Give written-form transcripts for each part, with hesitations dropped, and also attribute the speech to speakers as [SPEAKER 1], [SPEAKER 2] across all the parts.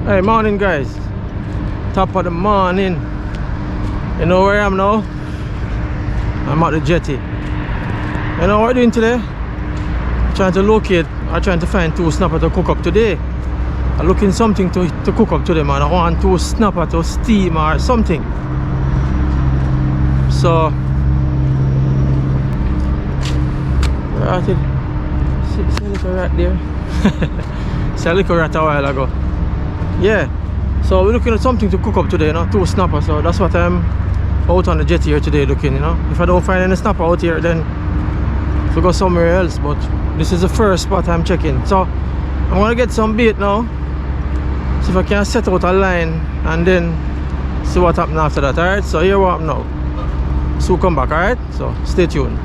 [SPEAKER 1] Hey, morning guys. Top of the morning. You know where I am now? I'm at the Jetty. You know what we're doing today? Trying to locate or trying to find 2 snapper to cook up today. I'm looking something to cook up today, man. I want 2 snapper to steam or something. So we're at it. See a little rat there. See a little rat a while ago. Yeah, so we're looking at something to cook up today, you know, 2 snapper. So that's what I'm out on the Jetty here today looking, you know. If I don't find any snapper out here, then we'll go somewhere else. But this is the first spot I'm checking. So I'm gonna get some bait now, see if I can set out a line and then see what happens after that. Alright, so here what now. So come back, alright? So stay tuned.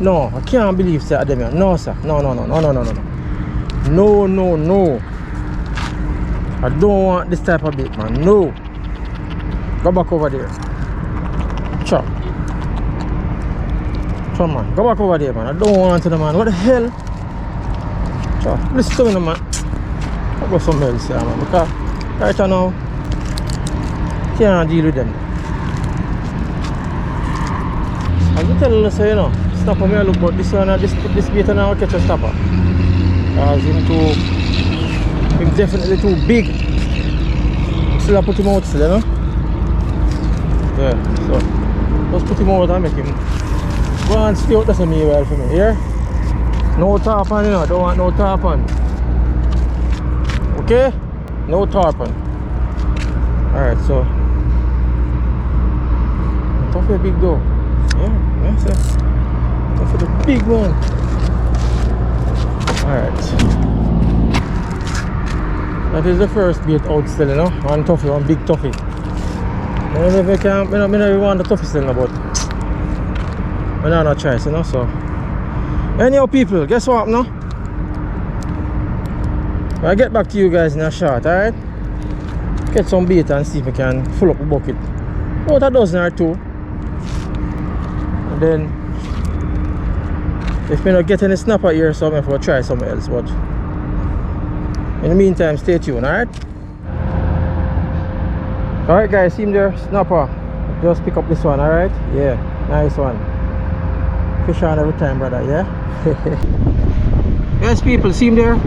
[SPEAKER 1] No, I can't believe that them here. No, sir. No. No. I don't want this type of bait, man. No. Go back over there. Chop. Come on. Go back over there, man. I don't want to, man. What the hell? Chop. Listen to me, man. I'll go somewhere else here, man. Because right now, can't deal with them. I'm just telling you, so, you know. Snapper me look, but this one, this bait now will catch a snapper. Because he's definitely too big. Still I put him out still, you know? Yeah, so just put him out and make him go and stay out. That's a me well for me, here. No tarpon, you know, don't want no tarpon. Okay? No tarpon. Alright, so tough a big though. Yeah, sir. For the big one. Alright. That is the first bait out still, you know. One toffee, one big toffee. I don't know if I can, I don't want the toffee still, but I don't have no choice, you know. So anyhow, people, guess what now? I'll get back to you guys in a short, alright? Get some bait and see if I can fill up the bucket. About a dozen or 2. And then if we don't get any snapper here, so I'm going to try something else. But in the meantime, stay tuned, alright? Alright guys, see him there, snapper. Just pick up this one, alright? Yeah, nice one. Fish on every time, brother, yeah? Yes people, see him there?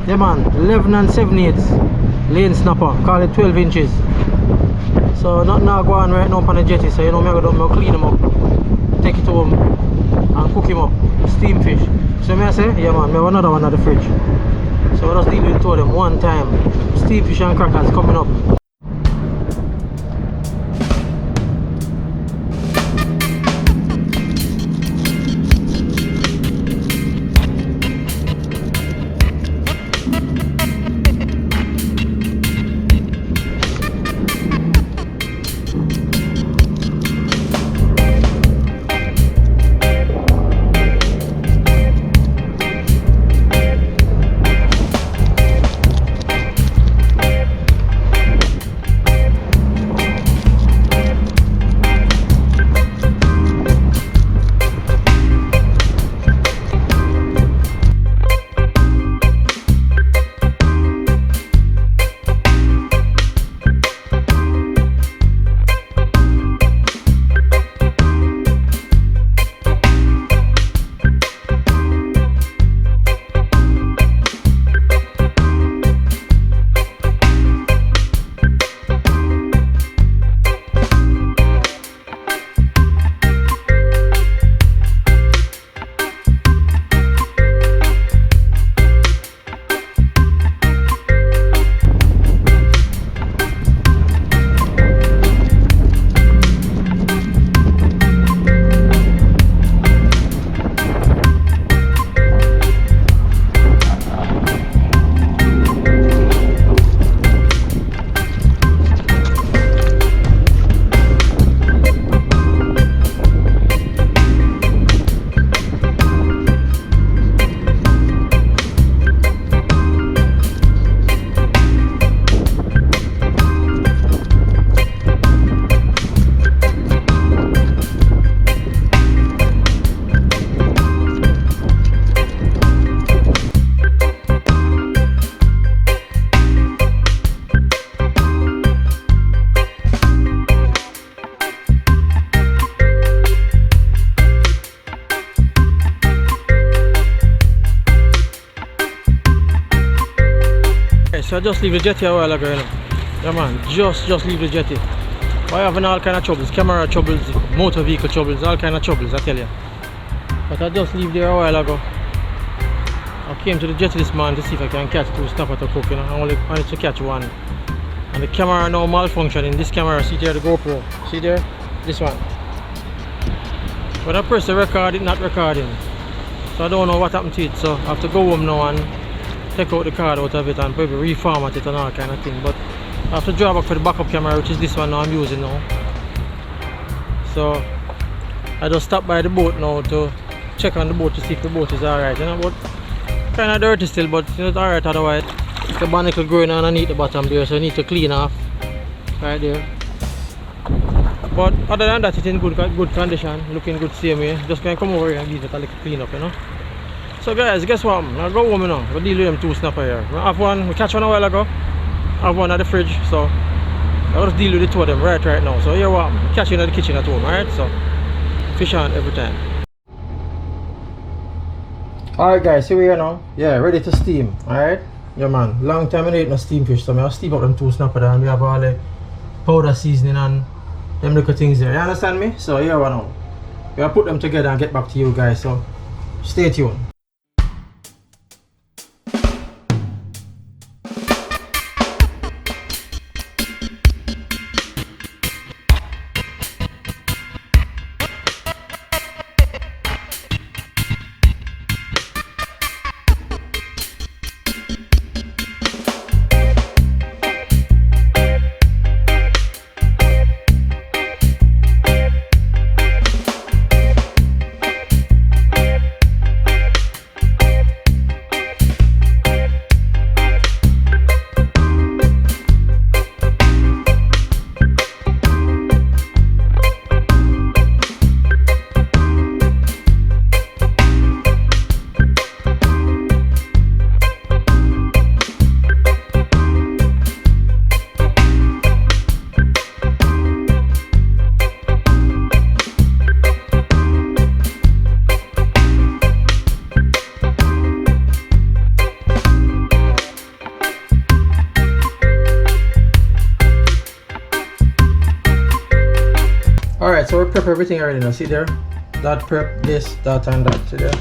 [SPEAKER 1] Yeah man, 11 and 7/8 lane snapper, call it 12 inches. So nothing now go on right now on the Jetty, so you know I'm going to clean him up, take it home and cook him up. Steam fish. So I say, yeah man, I have another one at the fridge. So I just deal with 2 of them one time. Steam fish and crackers coming up. I just leave the Jetty a while ago, you know. Yeah man, just leave the Jetty. I having all kind of troubles, camera troubles, motor vehicle troubles, all kind of troubles, I tell you. But I just leave there a while ago. I came to the Jetty this morning to see if I can catch 2 snapper to cook, you know. I only managed to catch 1. And the camera now malfunctioning. This camera, see there, the GoPro, see there, this one. When I press the record, it's not recording. So I don't know what happened to it, so I have to go home now and take out the card out of it and probably reformat it and all kind of thing. But I have to draw back for the backup camera, which is this one now I'm using now. So I just stopped by the boat now to check on the boat to see if the boat is alright, you know. But kind of dirty still, but it's alright otherwise. The barnacle growing underneath the bottom there, so I need to clean off right there. But other than that, it's in good condition, looking good same way. Just gonna come over here and give it a little clean up, you know. So guys, guess what? I'll go home now. I'll deal with them 2 snapper here. I have one, we catch one a while ago. I have one at the fridge, so I'll just deal with the 2 of them right now. So here what? Catch you in the kitchen at home, alright? So fish on every time. Alright guys, here we are now. Yeah, ready to steam, alright? Yeah man, long time I ain't no steam fish, so I'll steam up them 2 snapper there and we have all the powder seasoning and them little things there. You understand me? So here we now. We'll put them together and get back to you guys, so stay tuned. Alright, so we prep everything already now. See there? That prep, this, that and that. See there?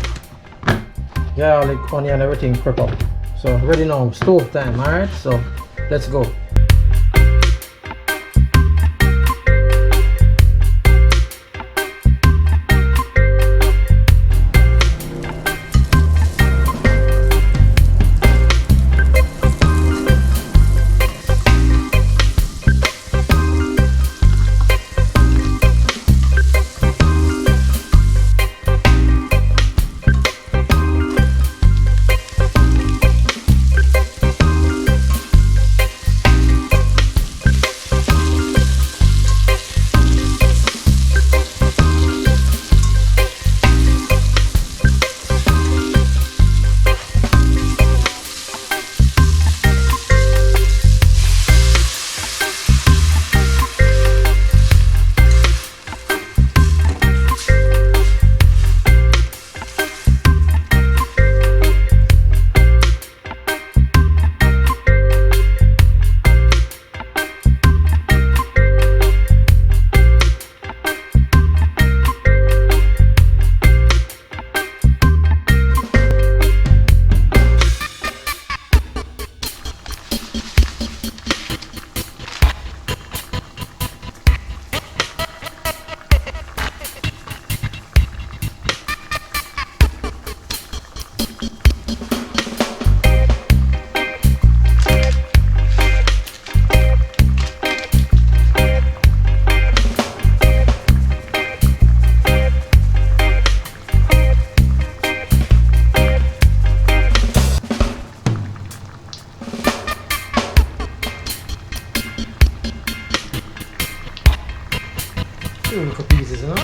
[SPEAKER 1] Yeah, like onion and everything prep up. So ready now, stove time, alright? So let's go. Little pieces, you know?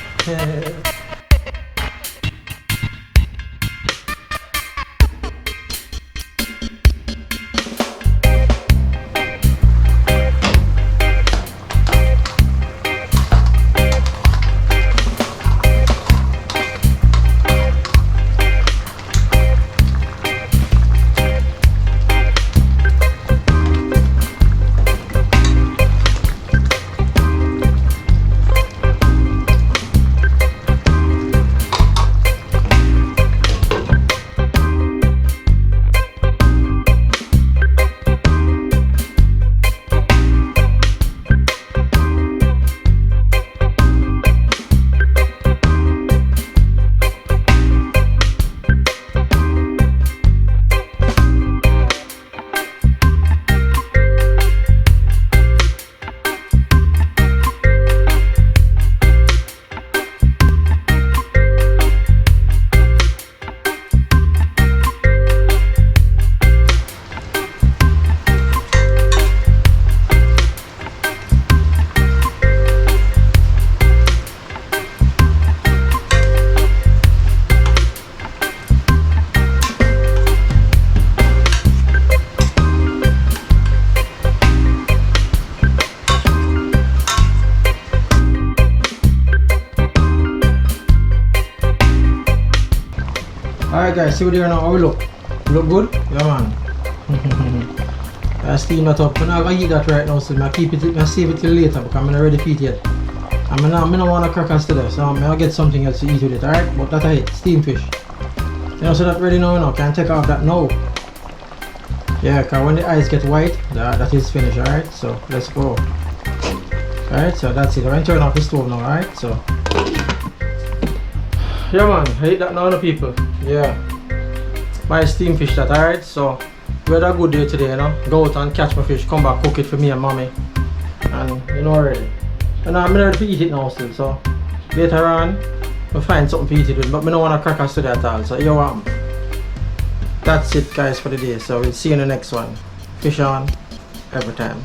[SPEAKER 1] Alright guys, see what there now, how we look? Look good? Yeah man. I steam that up. I'm not going to eat that right now, so I keep it, I save it till later because I'm not ready to eat yet. I don't want to crackers today, so I'm going to get something else to eat with it, alright? But that's it, steam fish. You know, so that ready now, you know, can take off that now. Yeah, because when the eyes get white, that is finished, alright? So let's go. Alright, so that's it. I'm going to turn off the stove now, alright? So yeah man, I eat that now, no people. Yeah. My steam fish that, alright? So we had a good day today, you know. Go out and catch my fish, come back, cook it for me and mommy. And you know already. And I'm ready to eat it now still, so later on we'll find something to eat it with, but I don't want to crackers today at all. So you want. That's it guys for the day. So we'll see you in the next one. Fish on every time.